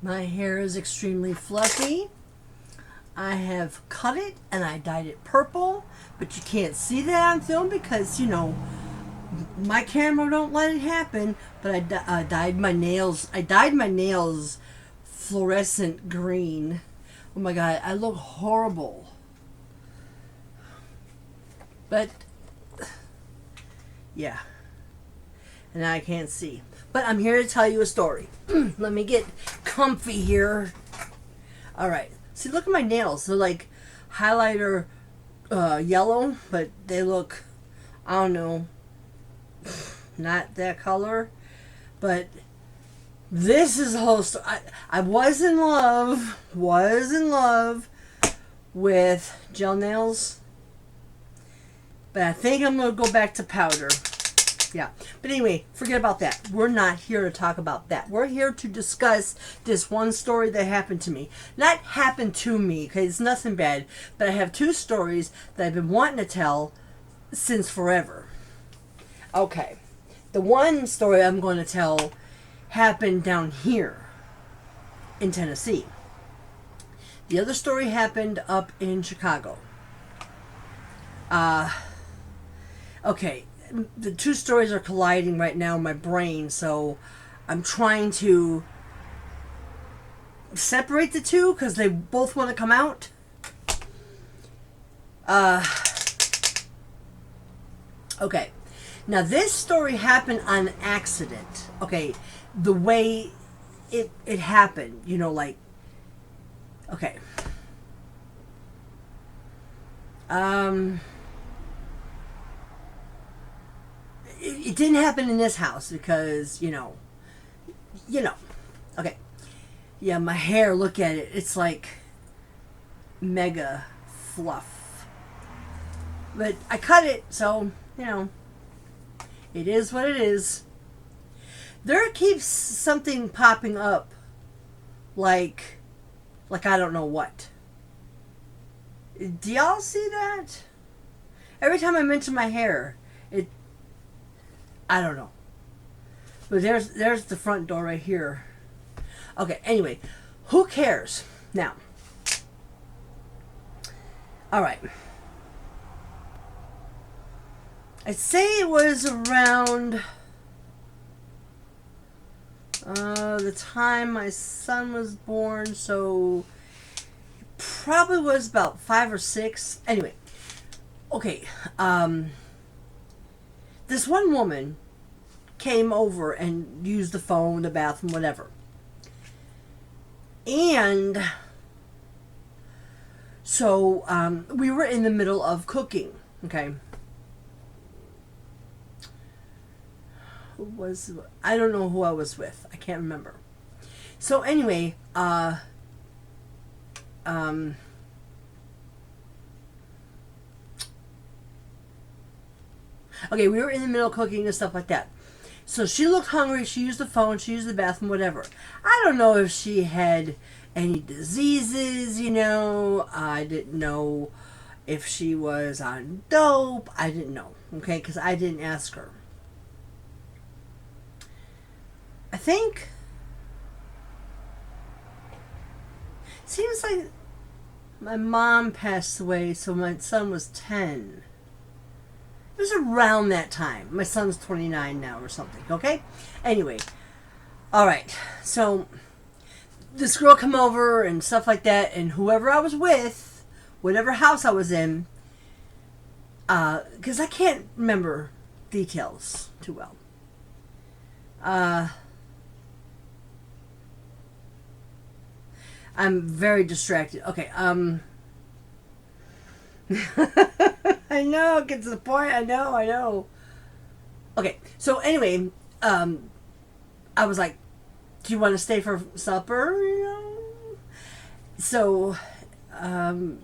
My hair is extremely fluffy. I have cut it and I dyed it purple, but you can't see that on film because, my camera don't let it happen. But I dyed my nails. I dyed my nails fluorescent green. Oh my god, I look horrible. But, yeah. And now I can't see. But I'm here to tell you a story. Let me get comfy here. Alright. See, look at my nails. They're like highlighter yellow, but they look, I don't know, not that color. But this is the whole story. I was in love with gel nails. But I think I'm going to go back to powder. Yeah. But anyway, forget about that. We're not here to talk about that. We're here to discuss this one story that happened to me. Not happened to me, because it's nothing bad. But I have two stories that I've been wanting to tell since forever. Okay. The one story I'm going to tell happened down here in Tennessee. The other story happened up in Chicago. Okay. The two stories are colliding right now in my brain, so I'm trying to separate the two because they both want to come out. Okay. Now, this story happened on accident. Okay. The way it happened, okay. It didn't happen in this house because, okay. Yeah, my hair, look at it. It's like mega fluff. But I cut it, so, it is what it is. There keeps something popping up like I don't know what. Do y'all see that? Every time I mention my hair, I don't know. But there's the front door right here. Okay, anyway, who cares? Now. Alright. I'd say it was around the time my son was born, so it probably was about 5 or 6. Anyway, okay, this one woman came over and used the phone, the bathroom, whatever. And so we were in the middle of cooking, okay? I don't know who I was with. I can't remember. So anyway, okay, we were in the middle of cooking and stuff like that. So she looked hungry. She used the phone. She used the bathroom, whatever. I don't know if she had any diseases, I didn't know if she was on dope. I didn't know, okay, because I didn't ask her. I think seems like my mom passed away, so my son was 10. It was around that time. My son's 29 now or something, okay? Anyway, alright, so this girl come over and stuff like that, and whoever I was with, whatever house I was in, because I can't remember details too well. I'm very distracted. Okay, I know, it gets to the point. I know. Okay, so anyway, I was like, do you want to stay for supper? So,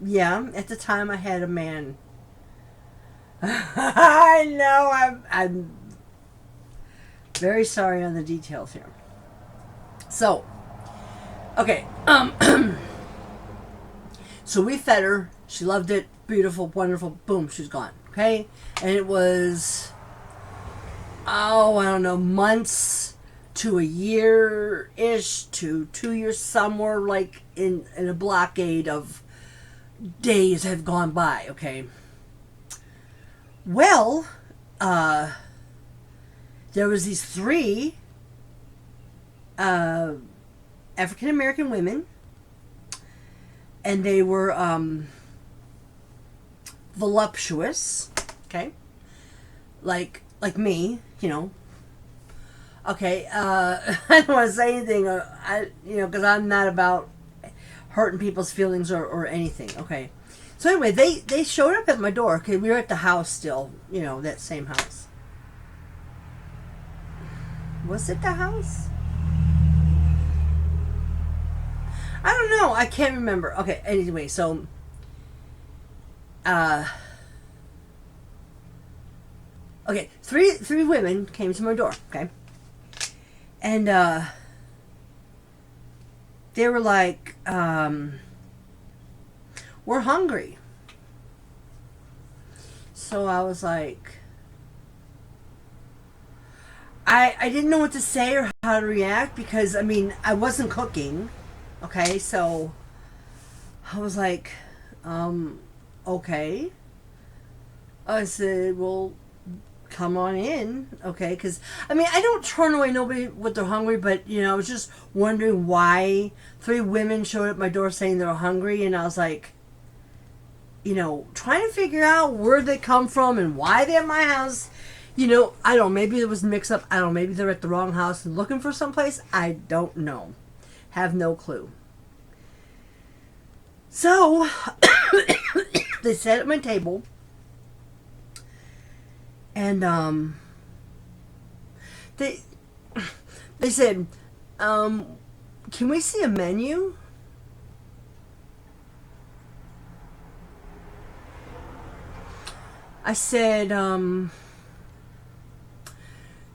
yeah, at the time I had a man. I know, I'm very sorry on the details here. So, okay, so we fed her. She loved it. Beautiful, wonderful. Boom, she's gone. Okay? And it was, I don't know, months to a year-ish to 2 years, somewhere like in a blockade of days have gone by, okay? Well, there was these three African American women, and they were voluptuous, okay, like me, you know. Okay, I don't want to say anything, because I'm not about hurting people's feelings or anything. Okay, so anyway, they showed up at my door. Okay, we were at the house still, that same house. Was it the house? I don't know. I can't remember. Okay, anyway, so okay, three women came to my door, okay? And they were like, we're hungry. So I was like, I didn't know what to say or how to react because, I mean, I wasn't cooking, okay? So I was like, okay. I said, well, come on in, okay? Because, I mean, I don't turn away nobody when they're hungry, but, I was just wondering why three women showed up at my door saying they were hungry, and I was like, trying to figure out where they come from and why they're at my house. I don't know, maybe there was a mix-up. I don't know, maybe they're at the wrong house and looking for someplace. I don't know. Have no clue. So, they sat at my table, and they said, can we see a menu? I said,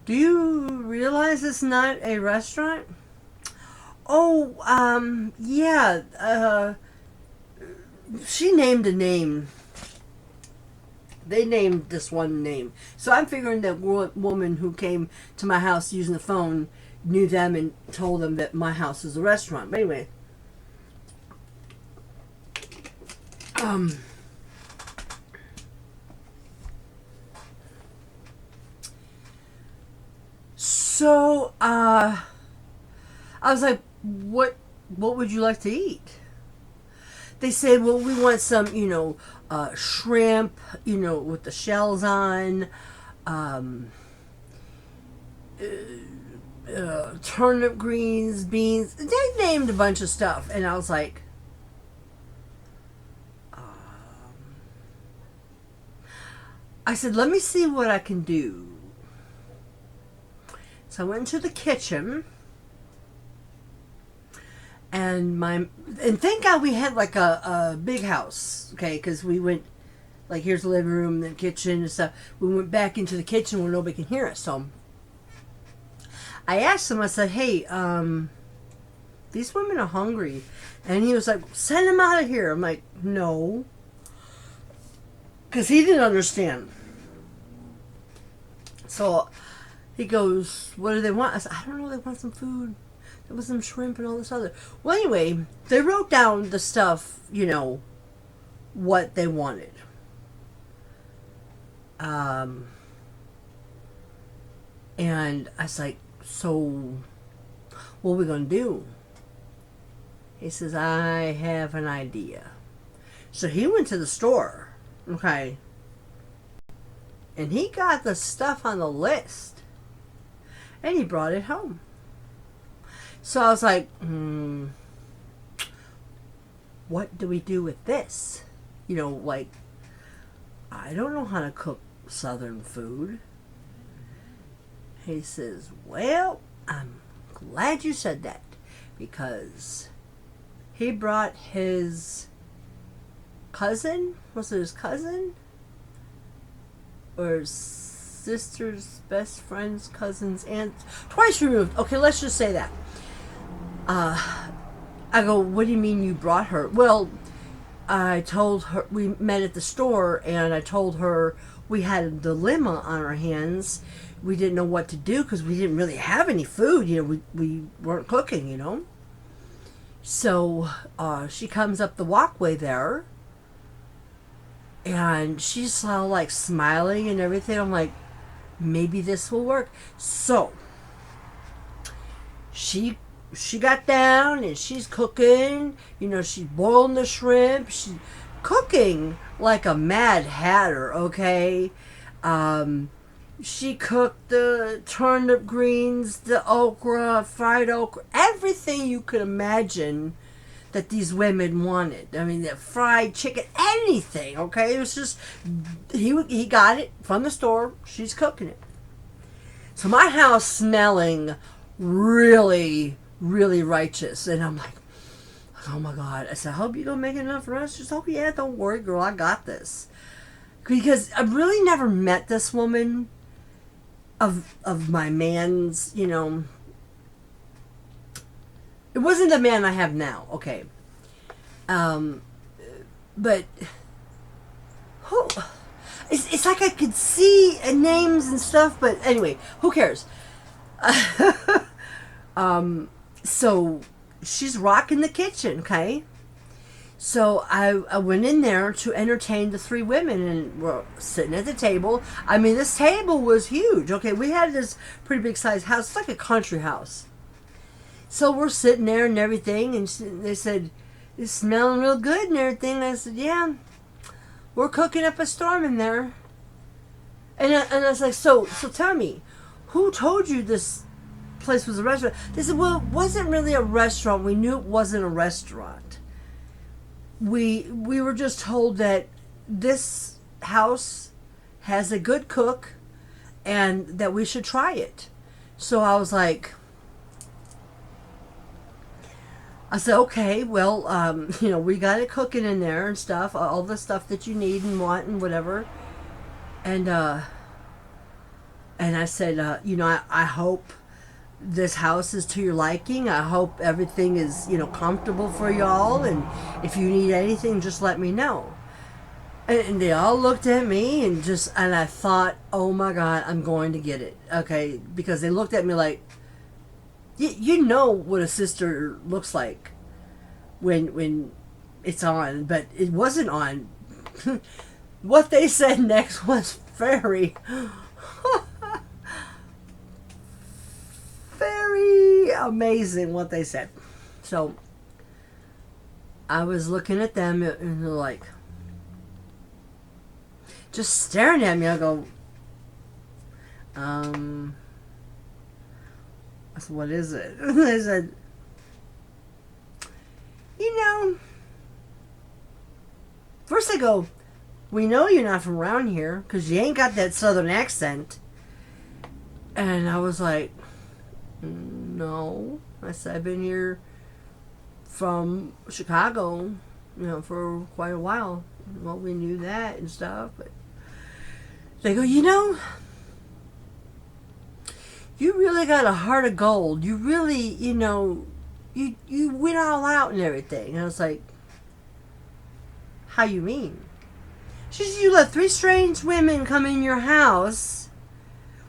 do you realize it's not a restaurant? Oh, yeah, she named a name. They named this one name. So I'm figuring that woman who came to my house using the phone knew them and told them that my house is a restaurant. But anyway, so I was like, what would you like to eat? They said, well, we want some, shrimp, with the shells on, turnip greens, beans. They named a bunch of stuff, and I was like, I said, let me see what I can do. So I went into the kitchen. And thank God we had like a big house, okay? Because we went, like, here's the living room, the kitchen and stuff. We went back into the kitchen where nobody can hear us. So I asked him, I said, hey, these women are hungry. And he was like, send them out of here. I'm like, no. Because he didn't understand. So he goes, what do they want? I said, I don't know, they want some food. There was some shrimp and all this other. Well, anyway, they wrote down the stuff, what they wanted. And I was like, so what are we going to do? He says, I have an idea. So he went to the store, okay, and he got the stuff on the list, and he brought it home. So I was like, what do we do with this? Like, I don't know how to cook Southern food. He says, well, I'm glad you said that, because he brought his cousin, was it his cousin? Or his sister's best friend's cousin's aunt, twice removed. Okay, let's just say that. I go, what do you mean you brought her? Well, I told her, we met at the store, and I told her we had a dilemma on our hands. we didn't know what to do because we didn't really have any food. We weren't cooking, So she comes up the walkway there, and she's all like smiling and everything. I'm like, maybe this will work. So she got down and she's cooking. She's boiling the shrimp. She's cooking like a mad hatter. Okay. She cooked the turnip greens, the okra, fried okra, everything you could imagine that these women wanted. I mean, the fried chicken, anything, okay? It was just, he got it from the store. She's cooking it. So my house smelling really, really righteous. And I'm like, oh my God. I said, I hope you don't make enough for us. She said, oh yeah, don't worry, girl, I got this. Because I've really never met this woman of my man's, It wasn't the man I have now, okay. But who? It's like I could see names and stuff, but anyway, who cares? So she's rocking the kitchen, okay? So I went in there to entertain the three women, and we're sitting at the table. I mean, this table was huge. Okay, we had this pretty big size house. It's like a country house. So we're sitting there and everything, and they said, it's smelling real good and everything. And I said, yeah, we're cooking up a storm in there. And I was like, so tell me, who told you this place was a restaurant? They said, well, it wasn't really a restaurant. We knew it wasn't a restaurant. We were just told that this house has a good cook and that we should try it. So I was like, I said, okay, well, we got it cooking in there and stuff, all the stuff that you need and want and whatever. And I said, I hope this house is to your liking. I hope everything is, comfortable for y'all. And if you need anything, just let me know. And they all looked at me and I thought, oh my God, I'm going to get it. Okay. Because they looked at me like, you know what a sister looks like when it's on, but it wasn't on. What they said next was very very amazing what they said. So I was looking at them and they're like just staring at me. I go, I said, what is it? They said, first I go, we know you're not from around here because you ain't got that southern accent. And I was like, no. I said, I've been here from Chicago, for quite a while. Well, we knew that and stuff. But they go, you really got a heart of gold. You really, you went all out and everything. And I was like, how you mean? She said, you let 3 strange women come in your house.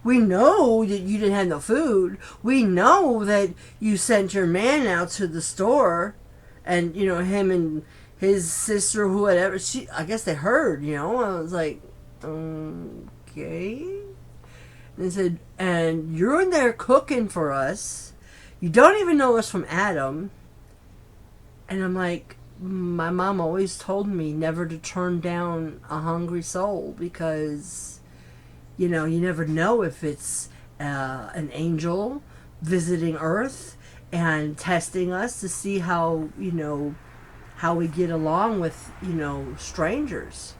We know that you didn't have no food. We know that you sent your man out to the store. And, him and his sister, whoever, I guess they heard, I was like, okay. And they said, and you're in there cooking for us. You don't even know us from Adam. And I'm like, my mom always told me never to turn down a hungry soul because, you never know if it's an angel visiting Earth and testing us to see how, how we get along with, strangers.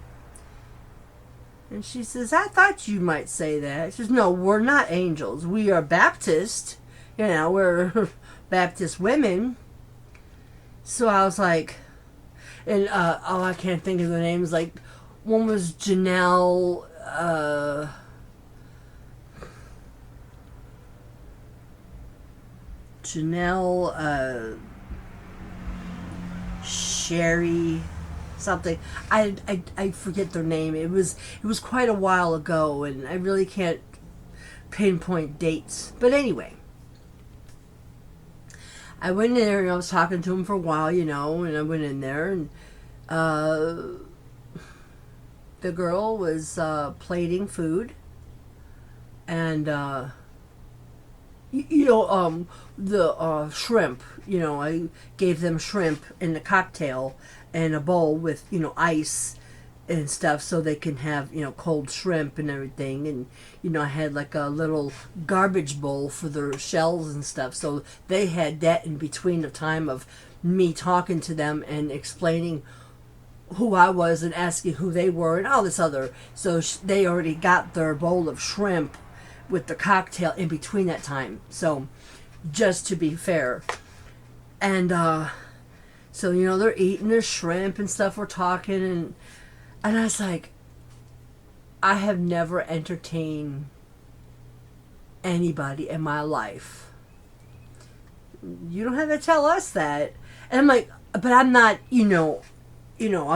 And she says, I thought you might say that. She says, no, we're not angels. We are Baptist. We're Baptist women. So I was like, and, I can't think of the names. Like, one was Janelle, Sherry, something. I forget their name. It was quite a while ago, and I really can't pinpoint dates. But anyway, I went in there and I was talking to him for a while, and I went in there and the girl was plating food, and the shrimp. I gave them shrimp in the cocktail and a bowl with ice and stuff, so they can have cold shrimp and everything. And I had like a little garbage bowl for their shells and stuff, so they had that in between the time of me talking to them and explaining who I was and asking who they were and all this other. So they already got their bowl of shrimp with the cocktail in between that time. So just to be fair. And so they're eating their shrimp and stuff. We're talking, and I was like, I have never entertained anybody in my life. You don't have to tell us that. And I'm like, but I'm not, I'm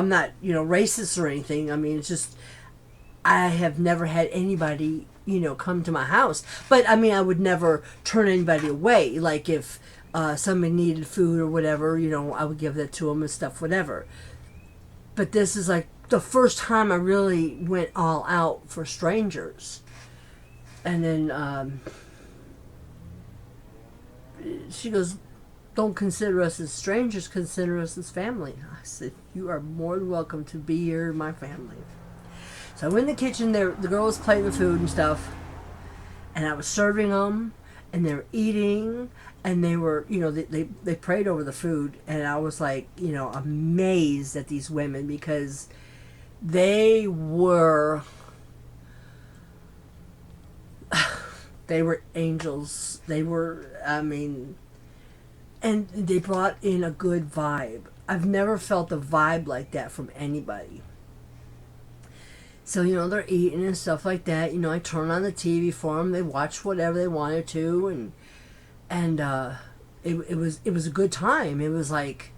not, racist or anything. I mean, it's just, I have never had anybody, come to my house. But, I mean, I would never turn anybody away. Like, if somebody needed food or whatever, I would give that to them and stuff, whatever. But this is, like, the first time I really went all out for strangers. And then she goes, don't consider us as strangers, consider us as family. I said, you are more than welcome to be here in my family. So I went in the kitchen there, the girl was plating the food and stuff, and I was serving them, and they were eating, and they were, they prayed over the food, and I was like, amazed at these women, because they were angels. They were, and they brought in a good vibe. I've never felt a vibe like that from anybody. So, they're eating and stuff like that. I turn on the TV for them. They watch whatever they wanted to, and it was a good time. It was like,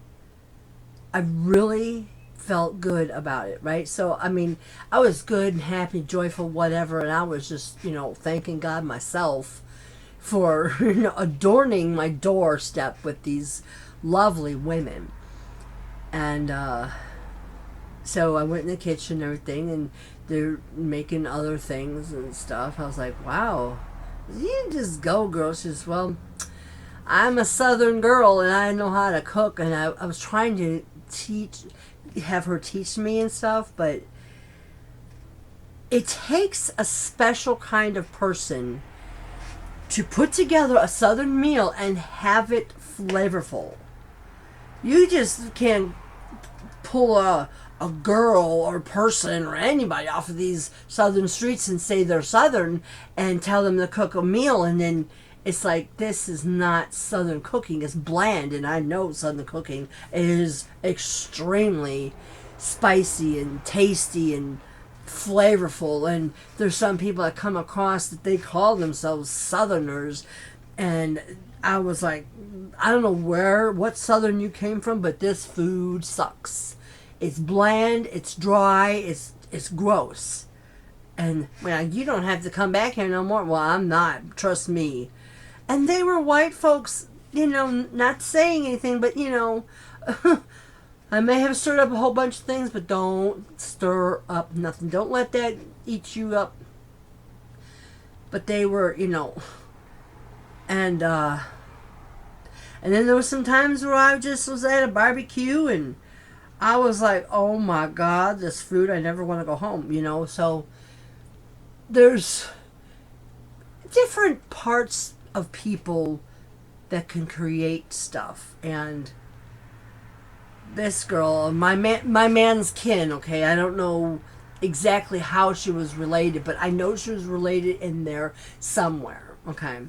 I really felt good about it, right? So, I mean, I was good and happy, joyful, whatever, and I was just, thanking God myself for adorning my doorstep with these lovely women. And so I went in the kitchen and everything, and they're making other things and stuff. I was like, wow, you just go, girl. She says, well, I'm a Southern girl and I know how to cook, and I was trying to have her teach me and stuff, but it takes a special kind of person to put together a Southern meal and have it flavorful. You just can't pull a girl or person or anybody off of these Southern streets and say they're Southern and tell them to cook a meal, and then it's like, this is not Southern cooking. It's bland, and I know Southern cooking is extremely spicy and tasty and flavorful, and there's some people that come across that they call themselves Southerners, and I was like, I don't know what Southern you came from, but this food sucks. It's bland, it's dry, it's gross. And you don't have to come back here no more. Well, I'm not, trust me. And they were white folks, not saying anything, but I may have stirred up a whole bunch of things, but don't stir up nothing. Don't let that eat you up. But they were, and then there was some times where I just was at a barbecue, and I was like, oh my God, this food, I never want to go home, So there's different parts of people that can create stuff, and this girl, my man's kin, okay, I don't know exactly how she was related, but I know she was related in there somewhere, okay,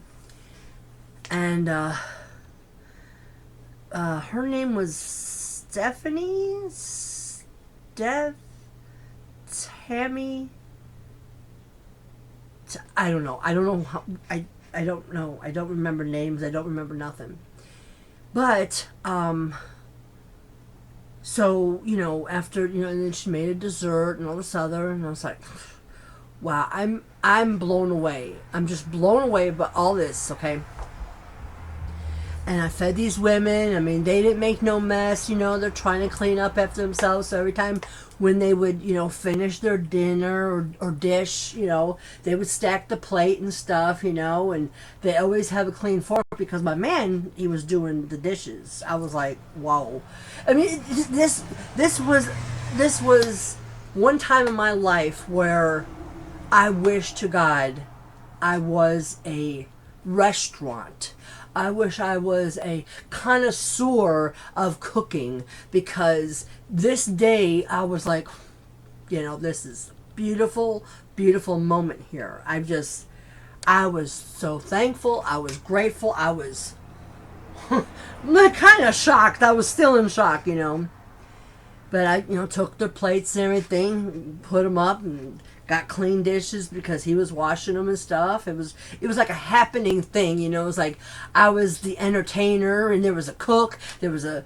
and her name was Stephanie, Tammy, I don't know how, I don't know, I don't remember names, I don't remember nothing, but, so, after, and then she made a dessert and all this other, and I was like, wow, I'm blown away. I'm just blown away by all this, okay? And I fed these women. I mean, they didn't make no mess. You know, they're trying to clean up after themselves. So every time when they would, finish their dinner or dish, they would stack the plate and stuff, and they always have a clean fork because my man, he was doing the dishes. I was like, whoa. I mean, this was one time in my life where I wish to God I was a restaurant. I wish I was a connoisseur of cooking because this day I was like, this is beautiful, beautiful moment here. I was so thankful. I was grateful. I was kind of shocked. I was still in shock, But I, took their plates and everything, put them up, and got clean dishes because he was washing them and stuff. It was like a happening thing, It was like I was the entertainer, and there was a cook, there was a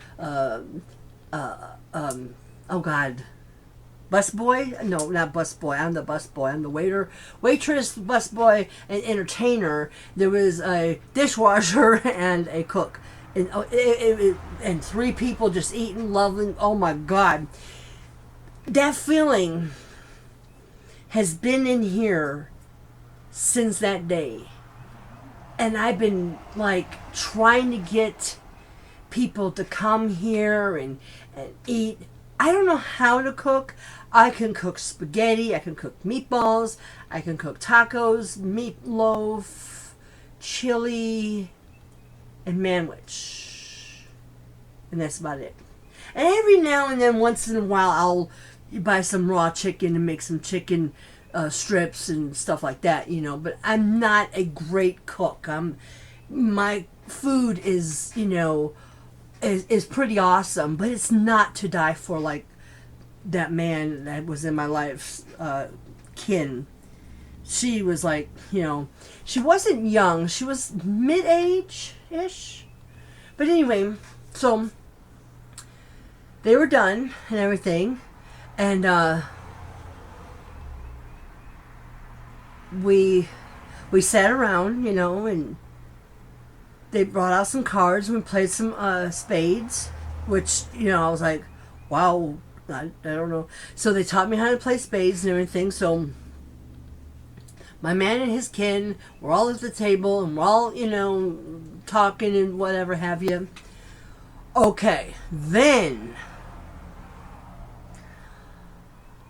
oh God, busboy? No, not busboy. I'm the busboy. I'm the waiter, waitress, busboy, and entertainer. There was a dishwasher and a cook. And three people just eating, loving. Oh my God. That feeling has been in here since that day. And I've been like trying to get people to come here and eat. I don't know how to cook. I can cook spaghetti. I can cook meatballs. I can cook tacos, meatloaf, chili, and manwich, and that's about it. And every now and then, once in a while, I'll buy some raw chicken and make some chicken strips and stuff like that, But I'm not a great cook. My food is, is pretty awesome, but it's not to die for like that man that was in my life, Kin. She was like, she wasn't young. She was mid-age-ish. But anyway, so they were done and everything. And we sat around, and they brought out some cards and we played some spades, which, I was like, wow, I don't know. So they taught me how to play spades and everything. So my man and his kin were all at the table and we're all, talking and whatever have you. Okay, then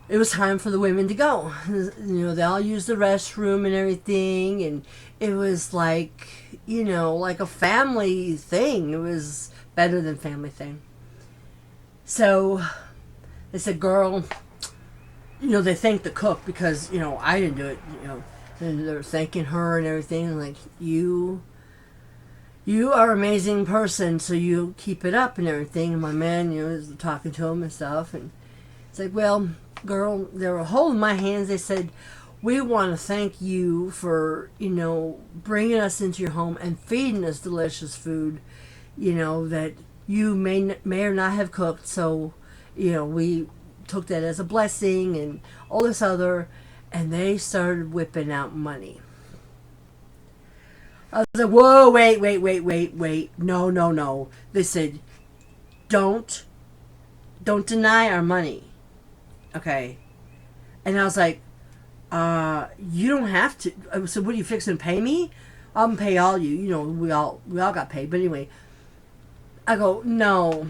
it was time for the women to go. They all used the restroom and everything, and it was like, like a family thing. It was better than family thing. So they said, girl, they thanked the cook because, I didn't do it, and they were thanking her and everything, and like, you are an amazing person, so you keep it up and everything. And my man, was talking to him and stuff, and it's like, well, girl, they were holding my hands. They said, we want to thank you for, bringing us into your home and feeding us delicious food, that you may or not have cooked. So, we took that as a blessing and all this other. And they started whipping out money. I was like, whoa, wait. No. They said, don't deny our money. Okay. And I was like, you don't have to. So what are you fixing to pay me? I'm gonna pay all you. We all got paid. But anyway, I go, no,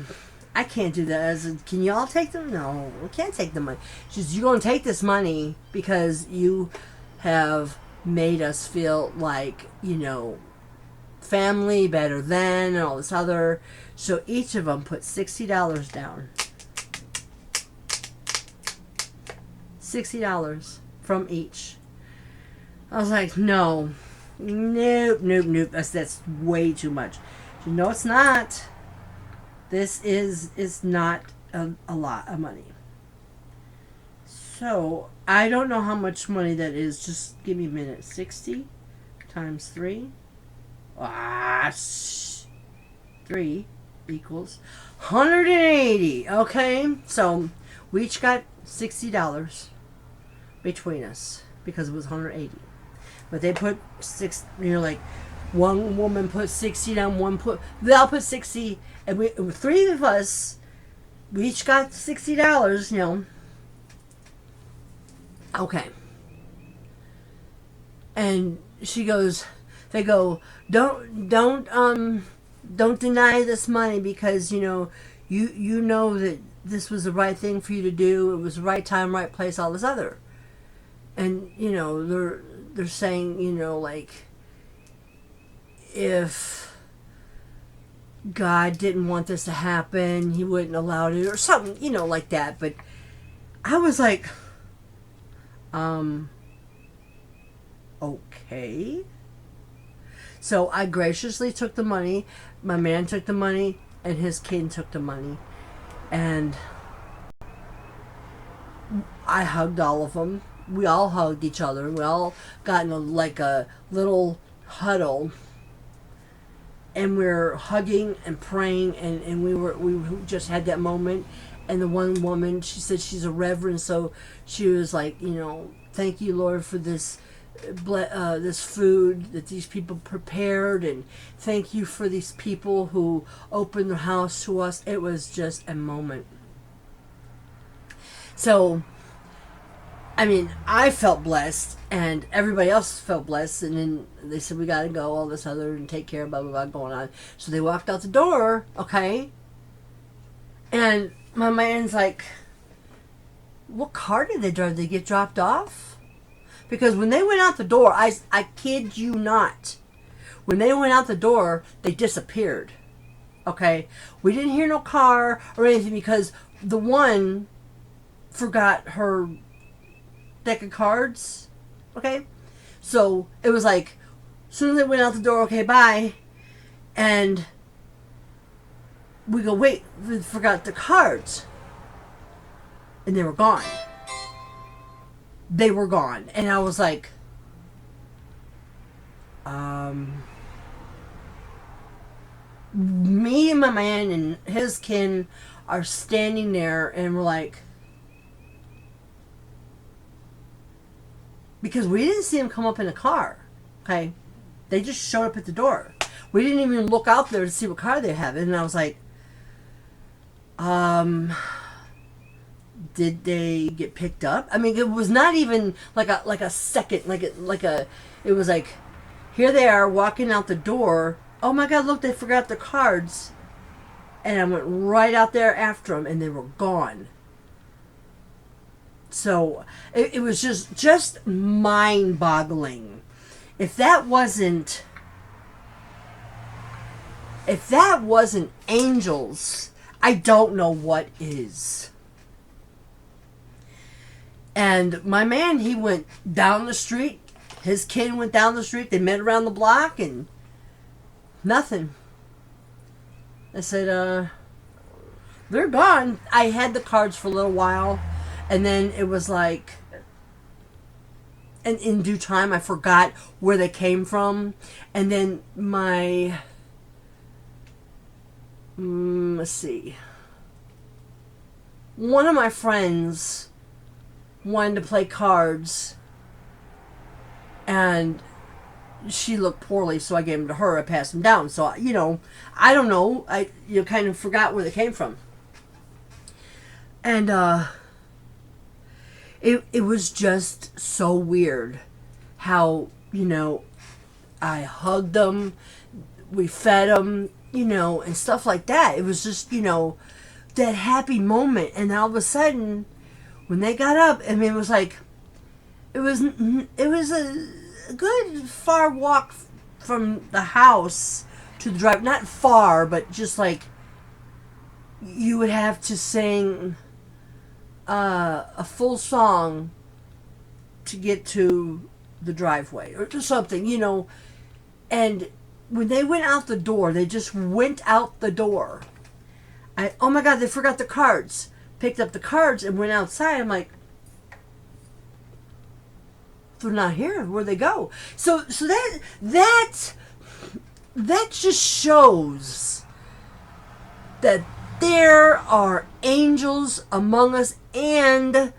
I can't do that. I said, can you all take them? No, we can't take the money. She says, you're gonna take this money because you have made us feel like, family better than and all this other. So each of them put $60 down. $60 from each. I was like, nope. That's way too much. She said, no, it's not. This is not a lot of money. So I don't know how much money that is. Just give me a minute. 60 times 3. 3 equals 180. Okay, so we each got $60 between us because it was 180. But they put six. Like one woman put 60 down, they all put 60, and we three of us. We each got $60. Okay. And she goes, they go, don't deny this money because you know that this was the right thing for you to do. It was the right time, right place, all this other. And they're saying, like, if God didn't want this to happen, he wouldn't allow it, or something, like that. But I was like, okay. So I graciously took the money. My man took the money, and his kid took the money. And I hugged all of them. We all hugged each other. We all got in a little huddle. And we were hugging and praying, and we just had that moment. And the one woman, she said she's a reverend, so she was like, thank you, Lord, for this this food that these people prepared, and thank you for these people who opened their house to us. It was just a moment. So, I felt blessed, and everybody else felt blessed, and then they said, we got to go, all this other, and take care of blah, blah, blah, going on. So they walked out the door, okay? And my man's like, what car did they drive? Did they get dropped off? Because when they went out the door, I kid you not, when they went out the door, they disappeared. Okay? We didn't hear no car or anything because the one forgot her deck of cards. Okay? So it was like, as soon as they went out the door, okay, bye. And we go, wait, we forgot the cards. And they were gone. They were gone. And I was like, me and my man and his kin are standing there, and we're like, because we didn't see him come up in a car. Okay? They just showed up at the door. We didn't even look out there to see what car they have. And I was like, did they get picked up? It was not even like a second, it was like, here they are walking out the door. Oh my God, look, they forgot their cards. And I went right out there after them, and they were gone. So it was just mind-boggling. If that wasn't angels, I don't know what is. And my man, he went down the street. His kid went down the street. They met around the block, and nothing. I said, they're gone. I had the cards for a little while, and then it was like, and in due time, I forgot where they came from. And then let's see. One of my friends wanted to play cards, and she looked poorly, so I gave them to her. I passed them down. So, I don't know. I kind of forgot where they came from. And it was just so weird how, I hugged them, we fed them, and stuff like that. It was just, that happy moment. And all of a sudden, when they got up, it was like, it was a good far walk from the house to the drive. Not far, but just like, you would have to sing a full song to get to the driveway or to something, And when they went out the door, they just went out the door. Oh my God, they forgot the cards. Picked up the cards and went outside. I'm like, they're not here. Where'd they go? So that just shows that there are angels among us, and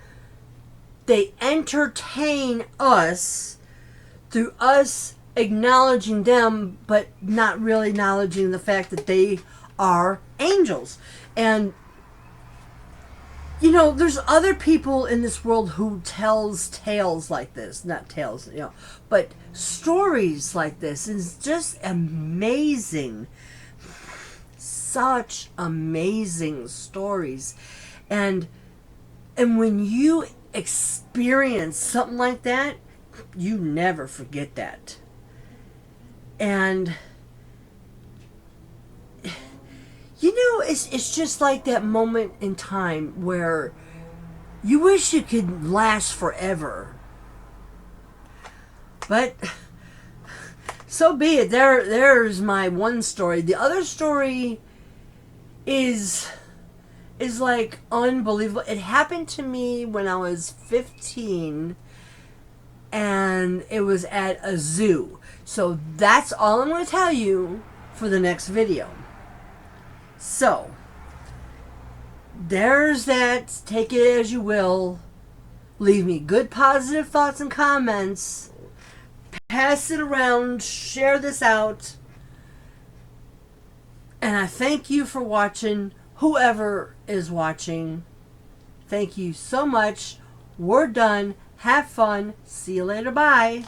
they entertain us through us acknowledging them, but not really acknowledging the fact that they are angels. And there's other people in this world who tells tales like this, not tales, but stories like this. Is just amazing. Such amazing stories. And when you experience something like that, you never forget that. And it's just like that moment in time where you wish it could last forever. But so be it. There's my one story. The other story is like unbelievable. It happened to me when I was 15, and it was at a zoo. So that's all I'm going to tell you for the next video. So there's that. Take it as you will. Leave me good positive thoughts and comments. Pass it around. Share this out. And I thank you for watching. Whoever is watching, thank you so much. We're done. Have fun. See you later. Bye.